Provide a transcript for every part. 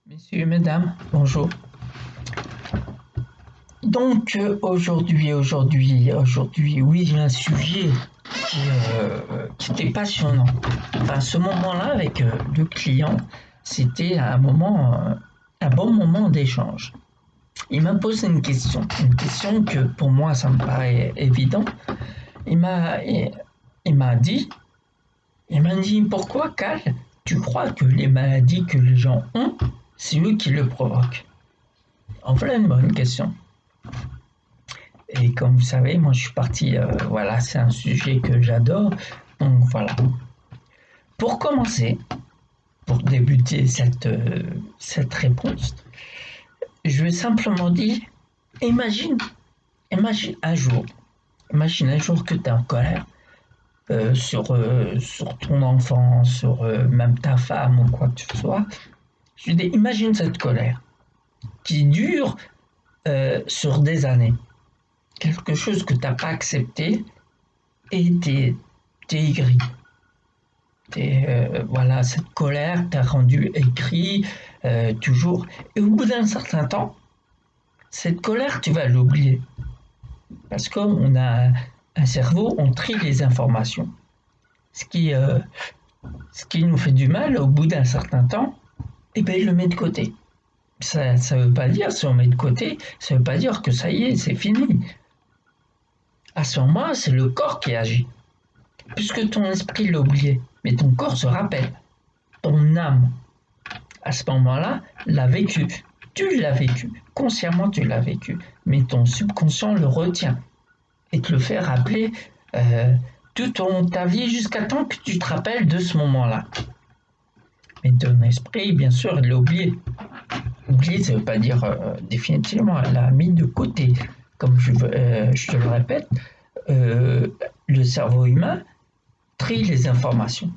Messieurs et mesdames, bonjour. Donc aujourd'hui, oui, j'ai un sujet qui était passionnant. Enfin, ce moment-là avec le client, c'était un bon moment d'échange. Il m'a posé une question que pour moi ça me paraît évident. Il m'a, il, il m'a dit pourquoi Cal, tu crois que les maladies que les gens ont, c'est eux qui le provoquent? En voilà une bonne question. Et comme vous savez, moi je suis parti, voilà, c'est un sujet que j'adore. Donc voilà. Pour commencer, pour débuter cette réponse, je vais simplement dire, imagine, imagine un jour que tu es en colère sur ton enfant, sur même ta femme ou quoi que ce soit. Je dis, imagine cette colère qui dure sur des années. Quelque chose que tu n'as pas accepté et t'es aigri. Voilà, cette colère t'a rendu aigri toujours. Et au bout d'un certain temps, cette colère, tu vas l'oublier. Parce qu'on a un cerveau, on trie les informations. Ce qui, euh, ce qui nous fait du mal, au bout d'un certain temps, eh ben, il le met de côté. Ça ne veut pas dire, si on met de côté, ça ne veut pas dire que ça y est, c'est fini. À ce moment-là, c'est le corps qui agit. Puisque ton esprit l'a oublié, mais ton corps se rappelle. Ton âme, à ce moment-là, l'a vécu. Tu l'as vécu. Consciemment, tu l'as vécu. Mais ton subconscient le retient et te le fait rappeler tout au long de ta vie jusqu'à temps que tu te rappelles de ce moment-là. Mais ton esprit, bien sûr, il l'a oublié. Oublier, ça ne veut pas dire définitivement, elle l'a mis de côté. Comme je te le répète, le cerveau humain trie les informations.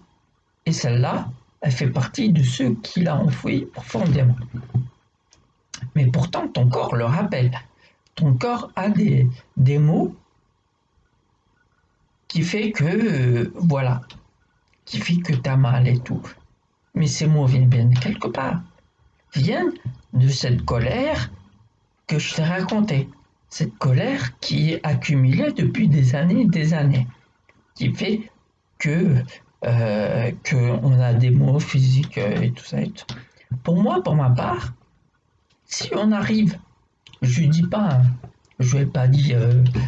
Et celle-là, elle fait partie de ceux qui l'a enfoui profondément. Mais pourtant, ton corps le rappelle. Ton corps a des mots qui fait que, voilà, qui fait que tu as mal et tout. Mais ces mots viennent bien de quelque part. Viennent de cette colère que je t'ai racontée. Cette colère qui est accumulée depuis des années et des années. Qui fait que qu'on a des mots physiques et tout ça. Et tout. Pour moi, pour ma part, si on arrive, je ne dis pas, je vais pas dire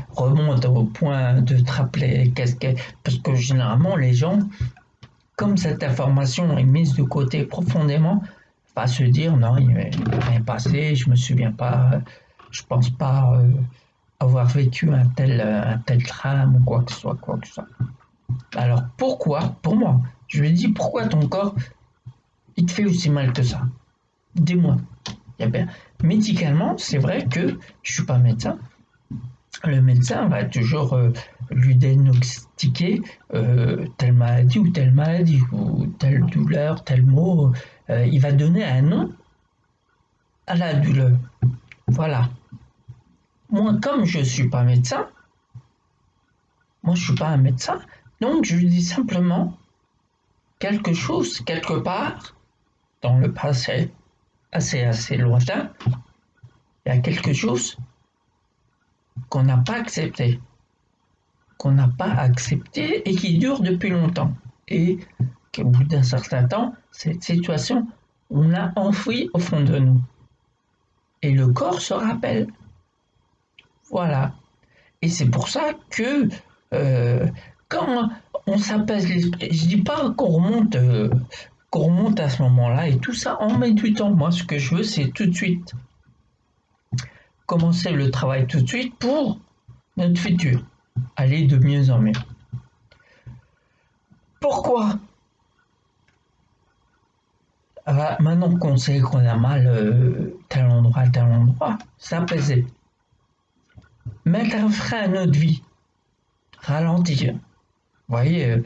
remonte au point de te rappeler parce que généralement les gens, comme cette information est mise de côté profondément, va se dire non, il m'est rien passé, je me souviens pas, je pense pas avoir vécu un tel drame ou quoi que ce soit. Alors pourquoi, pour moi, je lui dis pourquoi ton corps il te fait aussi mal que ça? Dis-moi. Médicalement, c'est vrai que je suis pas médecin. Le médecin va toujours lui diagnostiquer telle maladie ou telle douleur, tel mot. Il va donner un nom à la douleur. Voilà. Moi, comme je suis pas médecin, moi je suis pas un médecin, donc je lui dis simplement quelque chose quelque part dans le passé assez lointain. Il y a quelque chose qu'on n'a pas accepté, et qui dure depuis longtemps. Et qu'au bout d'un certain temps, cette situation, on l'a enfouie au fond de nous. Et le corps se rappelle. Voilà. Et c'est pour ça que quand on s'apaise l'esprit, je dis pas qu'on remonte à ce moment-là et tout ça, on met du temps. Moi, ce que je veux, c'est tout de suite commencer le travail tout de suite pour notre futur, aller de mieux en mieux. Pourquoi? Maintenant qu'on sait qu'on a mal tel endroit, s'apaiser. Mettre un frein à notre vie, ralentir. Vous voyez,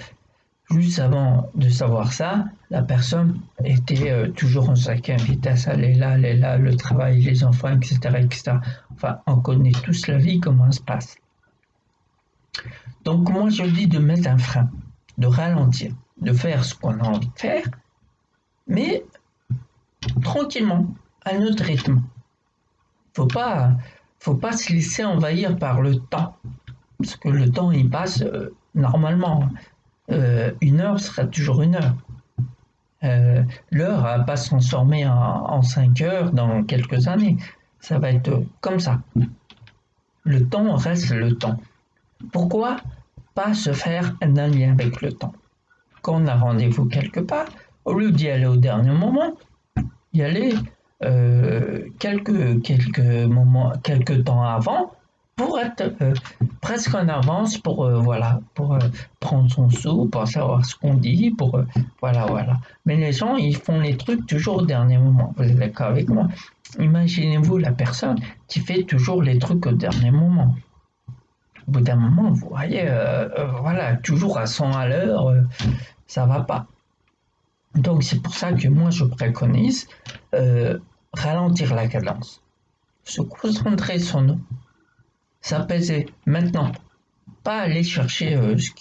juste avant de savoir ça, la personne était toujours en cinquième vitesse, elle est là, le travail, les enfants, etc. Enfin, on connaît tous la vie, comment ça se passe. Donc moi je dis de mettre un frein, de ralentir, de faire ce qu'on a envie de faire, mais tranquillement, à notre rythme. Faut pas se laisser envahir par le temps, parce que le temps il passe normalement. 1 heure sera toujours 1 heure. L'heure va pas se transformer en 5 heures dans quelques années. Ça va être comme ça. Le temps reste le temps. Pourquoi pas se faire un lien avec le temps? Quand on a rendez-vous quelque part, au lieu d'y aller au dernier moment, y aller quelques temps avant pour être presque en avance pour prendre son sou, pour savoir ce qu'on dit, voilà. Mais les gens ils font les trucs toujours au dernier moment. Vous êtes d'accord avec moi? Imaginez-vous la personne qui fait toujours les trucs au dernier moment. Au bout d'un moment, vous voyez, toujours à 100 à l'heure, ça va pas. Donc c'est pour ça que moi je préconise ralentir la cadence, se concentrer sur nous, s'apaiser maintenant, pas aller chercher ce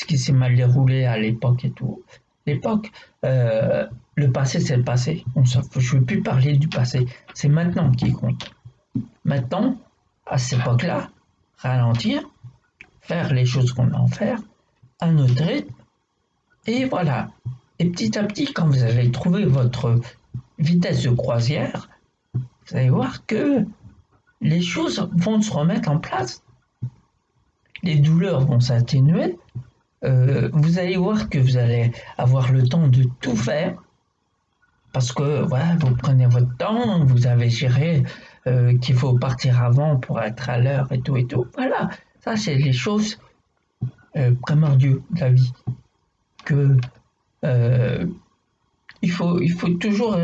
qui s'est mal déroulé à l'époque et tout. L'époque, le passé c'est le passé. Je ne veux plus parler du passé. C'est maintenant qui compte. Maintenant, à cette époque-là, ralentir, faire les choses qu'on a à faire, à notre rythme, et voilà. Et petit à petit, quand vous allez trouver votre vitesse de croisière, vous allez voir que les choses vont se remettre en place. Les douleurs vont s'atténuer. Vous allez voir que vous allez avoir le temps de tout faire. Parce que voilà, vous prenez votre temps, vous avez géré qu'il faut partir avant pour être à l'heure et tout et tout. Voilà, ça c'est les choses primordiales de la vie. Que il faut toujours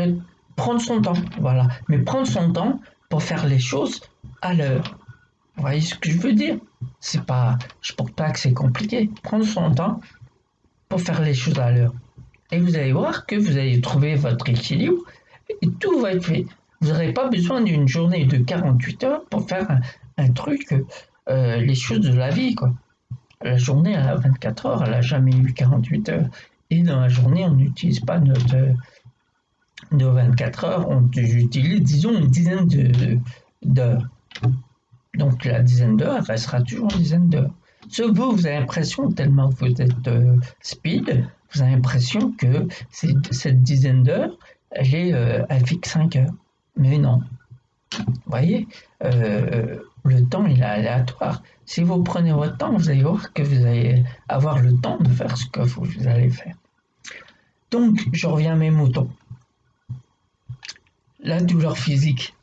prendre son temps, voilà. Mais prendre son temps pour faire les choses à l'heure. Vous voyez ce que je veux dire? C'est pas, je pense pas que c'est compliqué. Prendre son temps pour faire les choses à l'heure. Et vous allez voir que vous allez trouver votre équilibre et tout va être fait. Vous n'aurez pas besoin d'une journée de 48 heures pour faire un truc, les choses de la vie, quoi. La journée, elle a 24 heures, elle n'a jamais eu 48 heures. Et dans la journée, on n'utilise pas de 24 heures, on utilise, disons, une dizaine d'heures. Donc la dizaine d'heures, elle restera toujours une dizaine d'heures. Vous avez l'impression, tellement vous êtes speed, vous avez l'impression que cette dizaine d'heures, elle fixe 5 heures. Mais non. Vous voyez, le temps, il est aléatoire. Si vous prenez votre temps, vous allez voir que vous allez avoir le temps de faire ce que vous allez faire. Donc, je reviens à mes moutons. La douleur physique,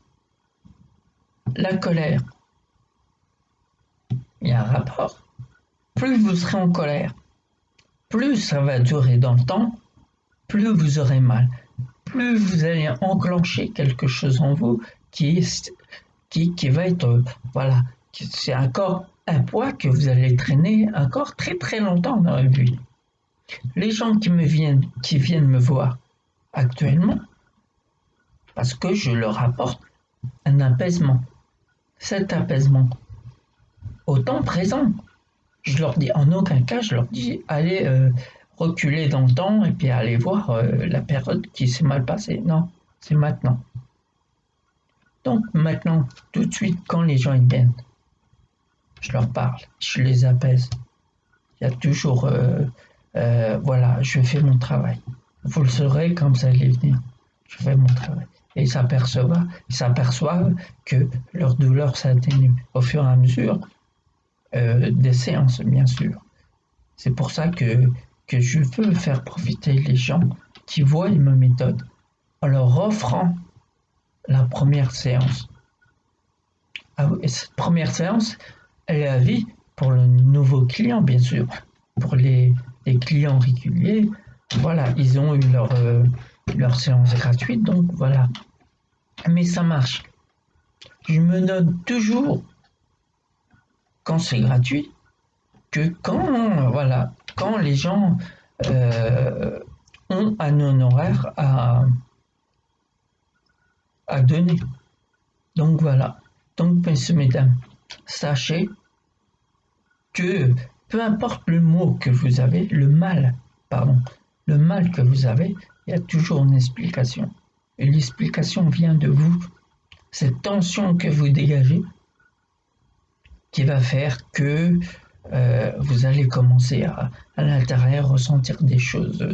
la colère, il y a un rapport. Plus vous serez en colère, plus ça va durer dans le temps, plus vous aurez mal, plus vous allez enclencher quelque chose en vous qui va être, c'est encore un poids que vous allez traîner encore très très longtemps dans la vie. Les gens qui viennent me voir actuellement, parce que je leur apporte un apaisement. Cet apaisement, au temps présent, je leur dis, en aucun cas, je leur dis, allez reculer dans le temps et puis allez voir la période qui s'est mal passée. Non, c'est maintenant. Donc maintenant, tout de suite, quand les gens ils viennent, je leur parle, je les apaise. Il y a toujours, je fais mon travail. Vous le saurez quand vous allez venir. Je fais mon travail. Et ils s'aperçoivent que leur douleur s'atténue au fur et à mesure des séances, bien sûr. C'est pour ça que je veux faire profiter les gens qui voient ma méthode en leur offrant la première séance. Ah oui, et cette première séance, elle est à vie pour le nouveau client, bien sûr. Pour les clients réguliers, voilà, ils ont eu leur séance gratuite, donc voilà. Mais ça marche. Je me donne toujours, quand c'est gratuit, que quand les gens ont un honoraire à donner. Donc voilà. Donc, messieurs, mesdames, sachez que peu importe le mot que vous avez, le mal, pardon, le mal que vous avez, il y a toujours une explication. Et l'explication vient de vous. Cette tension que vous dégagez qui va faire que vous allez commencer à l'intérieur ressentir des choses.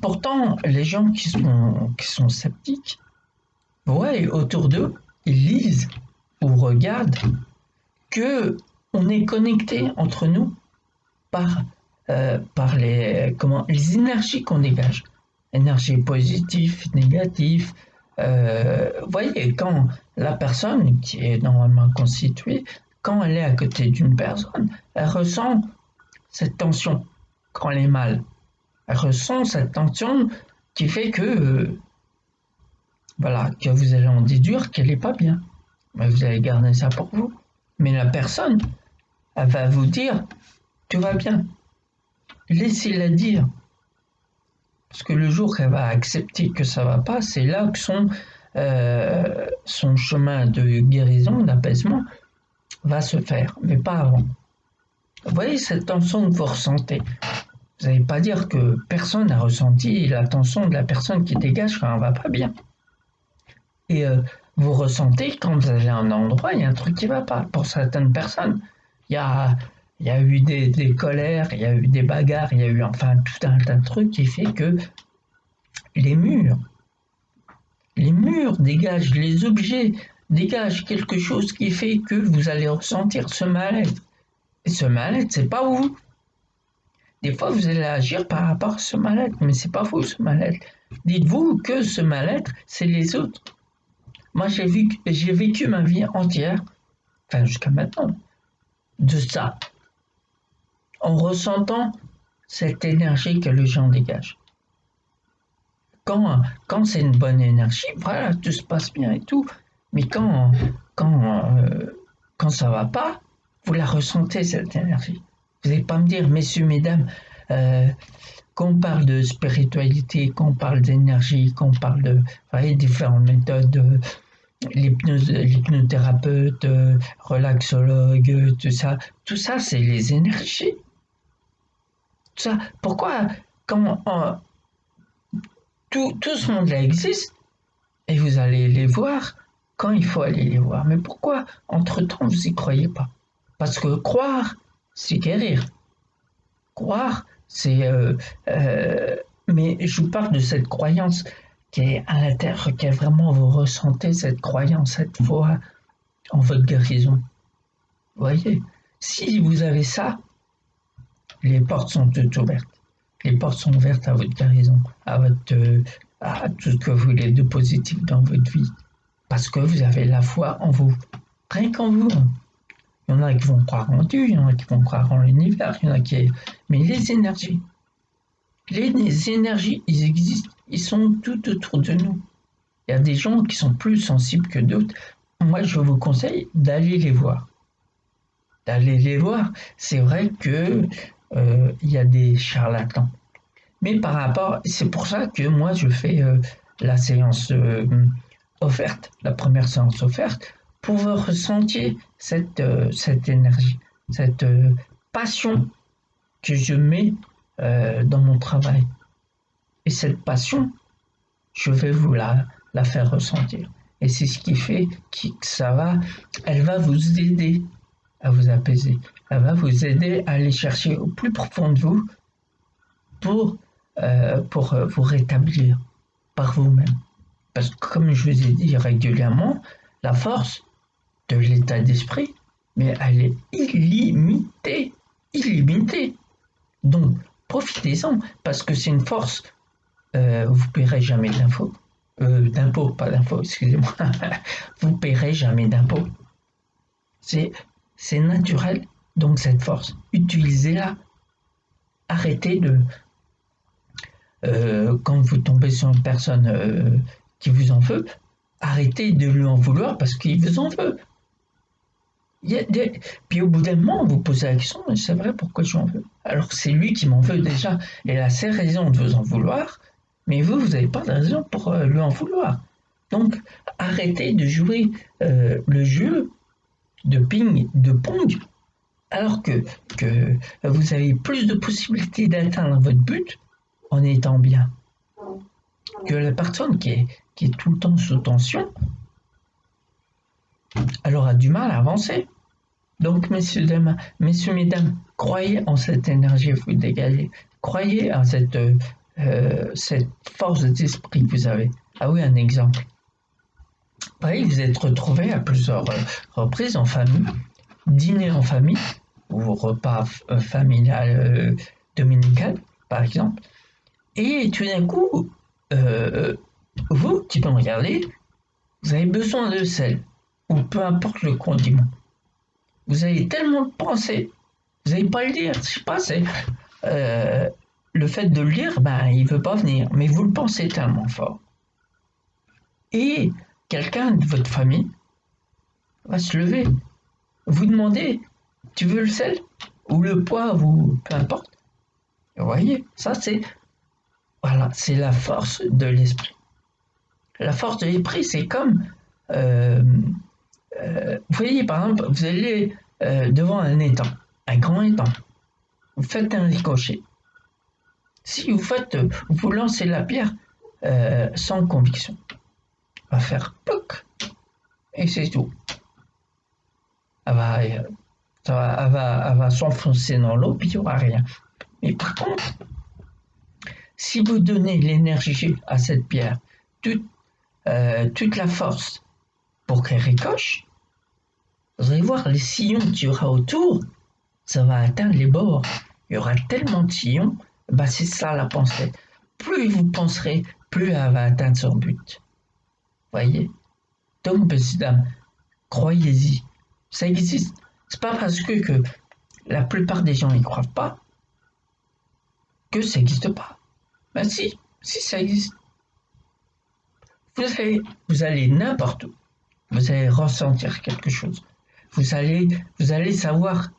Pourtant, les gens qui sont sceptiques, ouais, autour d'eux, ils lisent ou regardent que on est connecté entre nous par les énergies qu'on dégage. Énergie positive, négative. Vous voyez, quand la personne qui est normalement constituée, quand elle est à côté d'une personne, elle ressent cette tension quand elle est mal. Elle ressent cette tension qui fait que, voilà, que vous allez en déduire qu'elle n'est pas bien. Mais vous allez garder ça pour vous. Mais la personne, elle va vous dire, tout va bien. Laissez-la dire. Parce que le jour qu'elle va accepter que ça va pas, c'est là que son chemin de guérison, d'apaisement, va se faire, mais pas avant. Vous voyez cette tension que vous ressentez. Vous n'allez pas dire que personne n'a ressenti la tension de la personne qui dégage quand elle va pas bien. Et vous ressentez quand vous allez à un endroit, il y a un truc qui va pas. Pour certaines personnes, il y a eu des colères, il y a eu des bagarres, il y a eu enfin tout un tas de trucs qui fait que les murs dégagent, les objets dégagent quelque chose qui fait que vous allez ressentir ce mal-être. Et ce mal-être, c'est pas vous. Des fois, vous allez agir par rapport à ce mal-être, mais c'est pas vous ce mal-être. Dites-vous que ce mal-être, c'est les autres. Moi, j'ai vécu ma vie entière, enfin jusqu'à maintenant, de ça, en ressentant cette énergie que les gens dégagent. Quand c'est une bonne énergie, voilà, tout se passe bien et tout. Mais quand ça va pas, vous la ressentez cette énergie. Vous n'allez pas me dire, messieurs, mesdames, qu'on parle de spiritualité, qu'on parle d'énergie, qu'on parle de différentes méthodes, l'hypnothérapeute, relaxologue, tout ça, c'est les énergies. Tout ça, pourquoi quand tout ce monde-là existe et vous allez les voir quand il faut aller les voir. Mais pourquoi entre-temps vous n'y croyez pas? Parce que croire, c'est guérir. Croire, c'est... mais je vous parle de cette croyance qui est à l'intérieur, qui est vraiment, vous ressentez cette croyance, cette foi en votre guérison. Vous voyez, si vous avez ça, les portes sont toutes ouvertes. Les portes sont ouvertes à votre guérison, à tout ce que vous voulez de positif dans votre vie. Parce que vous avez la foi en vous. Rien qu'en vous. Il y en a qui vont croire en Dieu, il y en a qui vont croire en l'univers, il y en a qui... Mais les énergies, ils existent, ils sont tout autour de nous. Il y a des gens qui sont plus sensibles que d'autres. Moi, je vous conseille d'aller les voir. D'aller les voir. C'est vrai que il y a des charlatans. Mais par rapport, c'est pour ça que moi, je fais la séance offerte, la première séance offerte, pour vous ressentir cette énergie, cette passion que je mets dans mon travail. Et cette passion, je vais vous la faire ressentir. Et c'est ce qui fait que elle va vous aider à vous apaiser. Elle va vous aider à aller chercher au plus profond de vous pour vous rétablir par vous-même. Parce que comme je vous ai dit régulièrement, la force de l'état d'esprit, mais elle est illimitée. Illimitée. Donc, profitez-en, parce que c'est une force, vous ne paierez jamais d'impôts, pas d'impôts, excusez-moi. Vous ne paierez jamais d'impôts. C'est naturel, donc cette force, utilisez-la. Arrêtez de... quand vous tombez sur une personne qui vous en veut, arrêtez de lui en vouloir parce qu'il vous en veut. Puis au bout d'un moment, vous posez la question, mais c'est vrai, pourquoi je m'en veux? Alors que c'est lui qui m'en veut déjà. Il a ses raisons de vous en vouloir, mais vous n'avez pas de raison pour lui en vouloir. Donc, arrêtez de jouer le jeu de ping, de pong, Alors que vous avez plus de possibilités d'atteindre votre but en étant bien que la personne qui est tout le temps sous tension, elle aura du mal à avancer. Donc, messieurs, mesdames, croyez en cette énergie que vous dégagez. Croyez en cette force d'esprit que vous avez. Ah oui, un exemple. Pareil, vous êtes retrouvés à plusieurs reprises en famille, dîner en famille, ou repas familial dominical, par exemple. Et tout d'un coup, vous qui me regardez, vous avez besoin de sel, ou peu importe le condiment. Vous allez tellement penser, vous n'allez pas le dire, je sais pas, c'est le fait de le lire, ben il veut pas venir, mais vous le pensez tellement fort. Et quelqu'un de votre famille va se lever, vous demander, tu veux le sel ou le poivre ou peu importe. Vous voyez, ça c'est voilà, c'est la force de l'esprit. La force de l'esprit, c'est comme euh, vous voyez, par exemple, vous allez devant un étang, un grand étang. Vous faites un ricochet. Si vous lancez la pierre sans conviction, va faire poc et c'est tout. Elle va, elle va s'enfoncer dans l'eau puis il n'y aura rien. Mais par contre, si vous donnez l'énergie à cette pierre, toute la force pour qu'elle ricoche, vous allez voir les sillons qu'il y aura autour, ça va atteindre les bords. Il y aura tellement de sillons, bah c'est ça la pensée. Plus vous penserez, plus elle va atteindre son but. Voyez. Donc, mesdames, croyez-y. Ça existe. C'est pas parce que la plupart des gens n'y croient pas que ça n'existe pas. Ben si ça existe. Vous allez n'importe où. Vous allez ressentir quelque chose. Vous allez savoir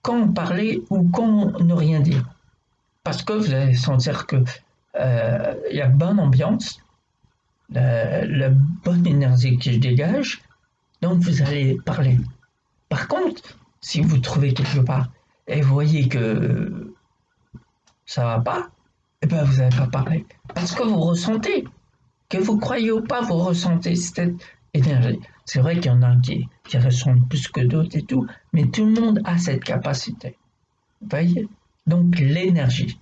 quand parler ou quand ne rien dire. Parce que vous allez sentir que il y a bonne ambiance, la bonne énergie qui se dégage, donc vous allez parler. Par contre, si vous trouvez quelque part et vous voyez que ça va pas, eh ben vous n'allez pas parler. Parce que vous ressentez, que vous croyez ou pas, vous ressentez cette énergie. C'est vrai qu'il y en a qui ressentent plus que d'autres et tout, mais tout le monde a cette capacité. Vous voyez? Donc l'énergie.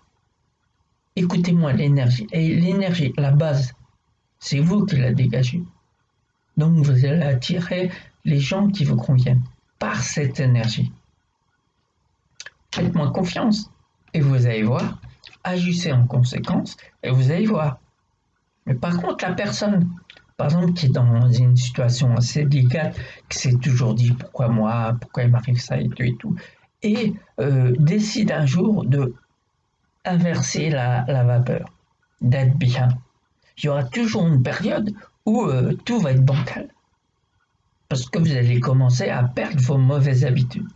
Écoutez-moi, l'énergie. Et l'énergie, la base, c'est vous qui la dégagez. Donc vous allez attirer les gens qui vous conviennent par cette énergie. Faites-moi confiance et vous allez voir. Agissez en conséquence et vous allez voir. Mais par contre, la personne, par exemple, qui est dans une situation assez délicate, qui s'est toujours dit pourquoi moi, pourquoi il m'arrive ça et tout, et décide un jour de inverser la vapeur, d'être bien. Il y aura toujours une période où tout va être bancal. Parce que vous allez commencer à perdre vos mauvaises habitudes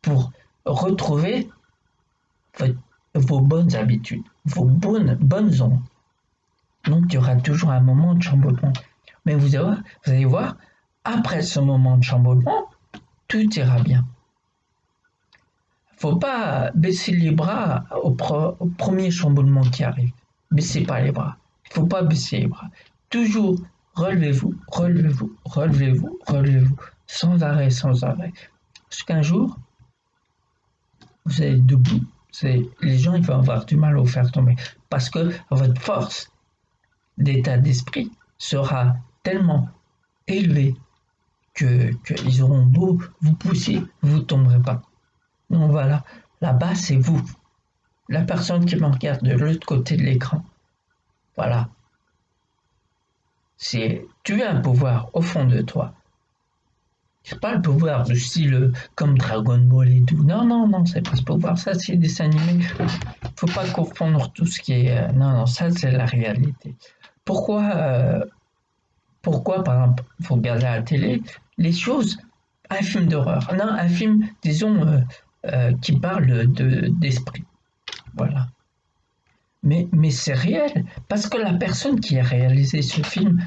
pour retrouver vos bonnes habitudes, vos bonnes ondes. Donc il y aura toujours un moment de chamboulement. Mais vous allez voir, après ce moment de chamboulement, tout ira bien. Il ne faut pas baisser les bras au premier chamboulement qui arrive. Baissez pas les bras. Il ne faut pas baisser les bras. Toujours relevez-vous, relevez-vous, relevez-vous, relevez-vous, sans arrêt, sans arrêt. Parce qu'un jour, vous allez être debout. Les gens ils vont avoir du mal à vous faire tomber. Parce que votre force d'état d'esprit sera tellement élevée qu'ils auront beau vous pousser, vous ne tomberez pas. Donc voilà, la base c'est vous. La personne qui me regarde de l'autre côté de l'écran. Voilà. Tu as un pouvoir au fond de toi. C'est pas le pouvoir du style comme Dragon Ball et tout. Non, non, non, c'est pas ce pouvoir. Ça, c'est des animés. Faut pas confondre tout ce qui est. Non, non, ça, c'est la réalité. Pourquoi, par exemple, faut regarder à la télé les choses, un film d'horreur. Non, un film, disons, qui parle d'esprit. Voilà. Mais c'est réel, parce que la personne qui a réalisé ce film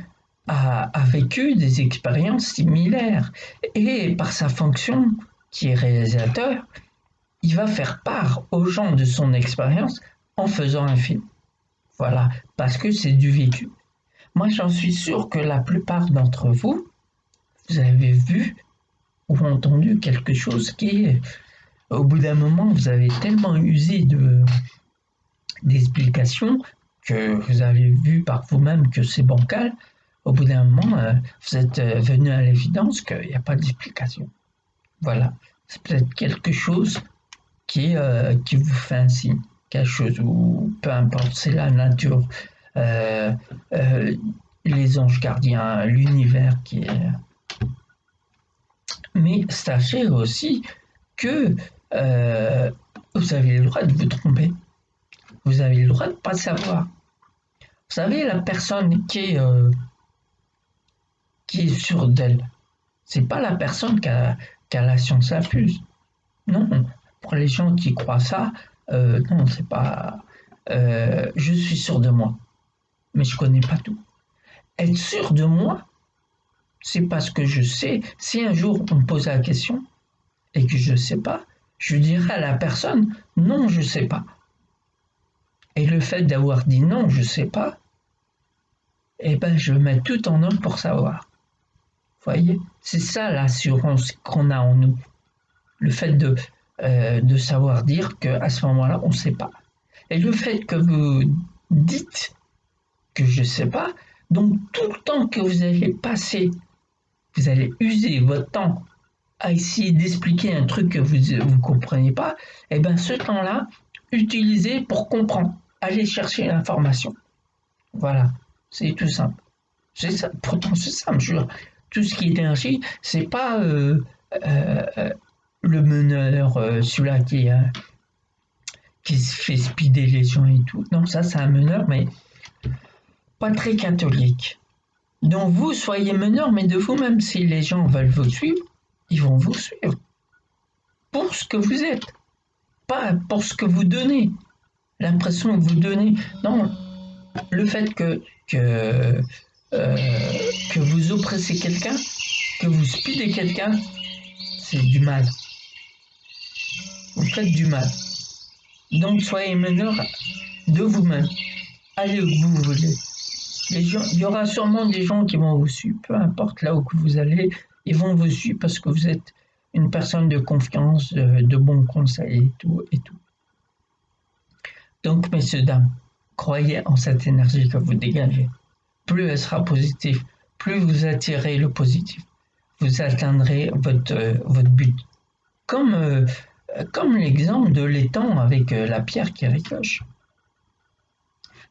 a vécu des expériences similaires. Et par sa fonction, qui est réalisateur, il va faire part aux gens de son expérience en faisant un film. Voilà, parce que c'est du vécu. Moi, j'en suis sûr que la plupart d'entre vous, vous avez vu ou entendu quelque chose qui, au bout d'un moment, vous avez tellement usé d'explications que vous avez vu par vous-même que c'est bancal. Au bout d'un moment, vous êtes venu à l'évidence qu'il n'y a pas d'explication. Voilà, c'est peut-être quelque chose qui vous fait un signe, quelque chose, ou peu importe, c'est la nature, euh, euh, les anges gardiens, l'univers qui est. Mais sachez aussi que vous avez le droit de vous tromper, vous avez le droit de ne pas savoir. Vous savez, la personne qui est sûre d'elle, c'est pas la personne qui a la science infuse. Non, pour les gens qui croient ça, non, c'est pas. Je suis sûr de moi, mais je connais pas tout. Être sûr de moi, c'est parce que je sais. Si un jour on me pose la question et que je ne sais pas, je dirai à la personne non, je ne sais pas. Et le fait d'avoir dit non, je ne sais pas, eh ben je mets tout en œuvre pour savoir. Vous voyez, c'est ça l'assurance qu'on a en nous. Le fait de savoir dire qu'à ce moment-là, on ne sait pas. Et le fait que vous dites que je ne sais pas, donc tout le temps que vous allez passer, vous allez user votre temps à essayer d'expliquer un truc que vous ne comprenez pas, et bien ce temps-là, utilisez pour comprendre. Allez chercher l'information. Voilà, c'est tout simple. C'est ça. Pourtant, c'est simple. Tout ce qui est énergie, c'est pas euh, le meneur, celui-là qui se fait speeder les gens et tout. Non, ça, c'est un meneur, mais pas très catholique. Donc, vous, soyez meneur, mais de vous-même. Si les gens veulent vous suivre, ils vont vous suivre. Pour ce que vous êtes. Pas pour ce que vous donnez. L'impression que vous donnez. Non, le fait que vous oppressez quelqu'un, que vous speedez quelqu'un, c'est du mal. Vous faites du mal. Donc soyez meneur de vous-même. Allez où vous voulez. Il y aura sûrement des gens qui vont vous suivre, peu importe là où vous allez, ils vont vous suivre parce que vous êtes une personne de confiance, de bons conseils et tout, et tout. Donc, messieurs, dames, croyez en cette énergie que vous dégagez. Plus elle sera positive, plus vous attirez le positif. Vous atteindrez votre but. Comme l'exemple de l'étang avec la pierre qui ricoche.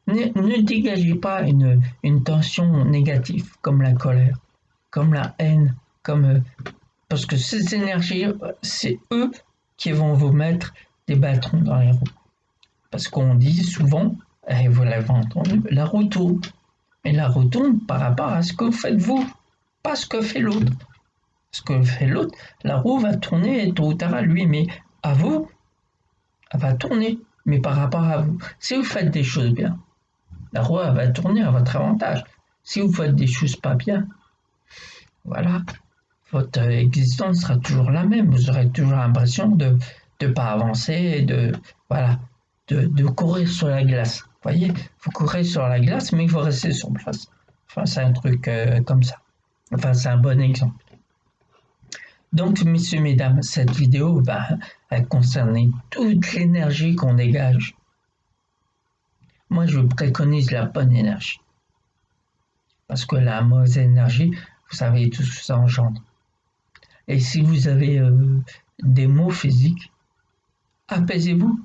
Ne dégagez pas une tension négative comme la colère, comme la haine, parce que ces énergies, c'est eux qui vont vous mettre des bâtons dans les roues. Parce qu'on dit souvent, et vous l'avez entendu, la roue tourne. Et la roue tourne par rapport à ce que vous faites vous, pas ce que fait l'autre. Ce que fait l'autre, la roue va tourner tôt ou tard à lui, mais à vous, elle va tourner, mais par rapport à vous. Si vous faites des choses bien, la roue elle va tourner à votre avantage. Si vous faites des choses pas bien, voilà, votre existence sera toujours la même. Vous aurez toujours l'impression de ne pas avancer, de courir sur la glace. Vous voyez, vous courez sur la glace, mais il faut rester sur place. Enfin, c'est un truc comme ça. Enfin, c'est un bon exemple. Donc, messieurs, mesdames, cette vidéo, elle concernait toute l'énergie qu'on dégage. Moi, je préconise la bonne énergie. Parce que la mauvaise énergie, vous savez tout ce que ça engendre. Et si vous avez des maux physiques, apaisez-vous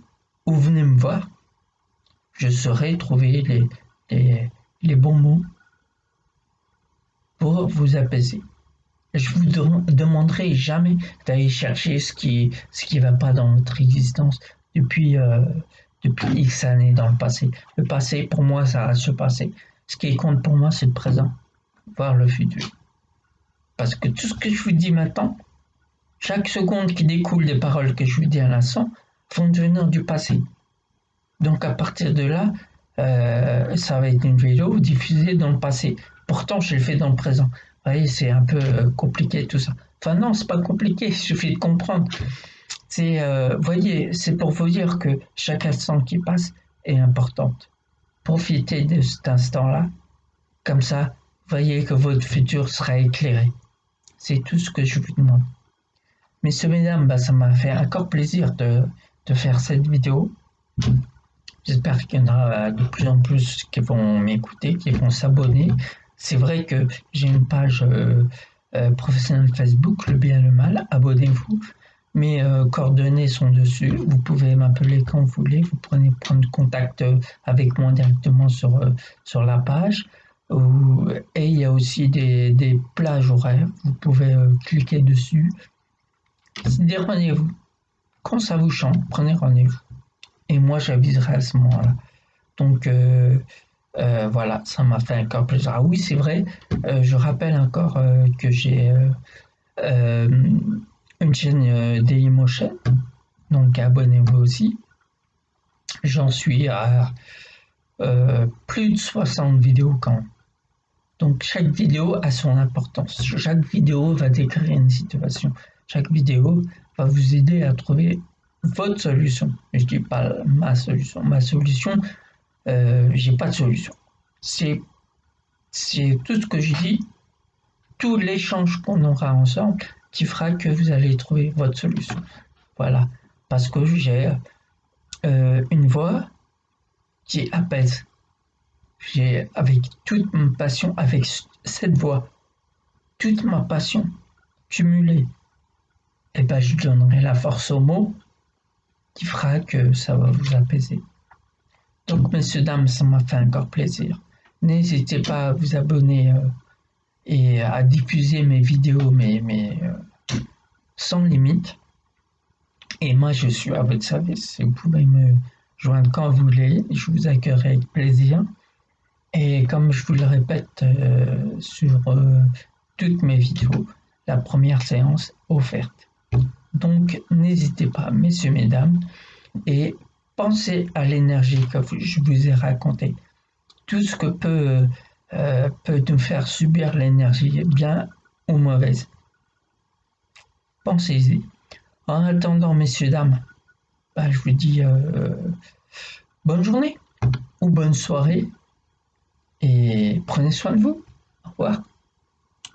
ou venez me voir. Je saurai trouver les bons mots pour vous apaiser. Je vous demanderai jamais d'aller chercher ce qui va pas dans votre existence depuis X années dans le passé. Le passé, pour moi, ça reste le passé. Ce qui compte pour moi, c'est le présent, voire le futur. Parce que tout ce que je vous dis maintenant, chaque seconde qui découle des paroles que je vous dis à l'instant, vont devenir du passé. Donc à partir de là, ça va être une vidéo diffusée dans le passé. Pourtant, je l'ai fait dans le présent. Vous voyez, c'est un peu compliqué tout ça. Enfin non, c'est pas compliqué, il suffit de comprendre. Voyez, c'est pour vous dire que chaque instant qui passe est importante. Profitez de cet instant-là, comme ça, voyez que votre futur sera éclairé. C'est tout ce que je vous demande. Messieurs, mesdames, bah, ça m'a fait encore plaisir de faire cette vidéo. J'espère qu'il y en a de plus en plus qui vont m'écouter, qui vont s'abonner. C'est vrai que j'ai une page professionnelle Facebook, le bien et le mal. Abonnez-vous. Mes coordonnées sont dessus. Vous pouvez m'appeler quand vous voulez. Vous pouvez prendre contact avec moi directement sur la page. Et il y a aussi des plages horaires. Vous pouvez cliquer dessus. Des rendez-vous. Quand ça vous chante, prenez rendez-vous. Et moi, j'aviserai à ce moment-là. Donc, voilà, ça m'a fait encore plaisir. Ah oui, c'est vrai, je rappelle encore que j'ai une chaîne Dailymotion. Donc, abonnez-vous aussi. J'en suis à plus de 60 vidéos quand même. Donc, chaque vidéo a son importance. Chaque vidéo va décrire une situation. Chaque vidéo va vous aider à trouver votre solution. Je dis pas ma solution. Ma solution, j'ai pas de solution. C'est tout ce que je dis, tout l'échange qu'on aura ensemble qui fera que vous allez trouver votre solution. Voilà. Parce que j'ai une voix qui apaise. J'ai, avec toute ma passion, avec cette voix, toute ma passion cumulée, et ben je donnerai la force aux mots qui fera que ça va vous apaiser. Donc, messieurs, dames, ça m'a fait encore plaisir. N'hésitez pas à vous abonner et à diffuser mes vidéos, sans limite. Et moi, je suis à votre service. Vous pouvez me joindre quand vous voulez. Je vous accueillerai avec plaisir. Et comme je vous le répète sur toutes mes vidéos, la première séance offerte. Donc, n'hésitez pas, messieurs, mesdames, et pensez à l'énergie que je vous ai raconté. Tout ce que peut nous faire subir l'énergie, bien ou mauvaise. Pensez-y. En attendant, messieurs, dames, bah, je vous dis bonne journée ou bonne soirée et prenez soin de vous. Au revoir.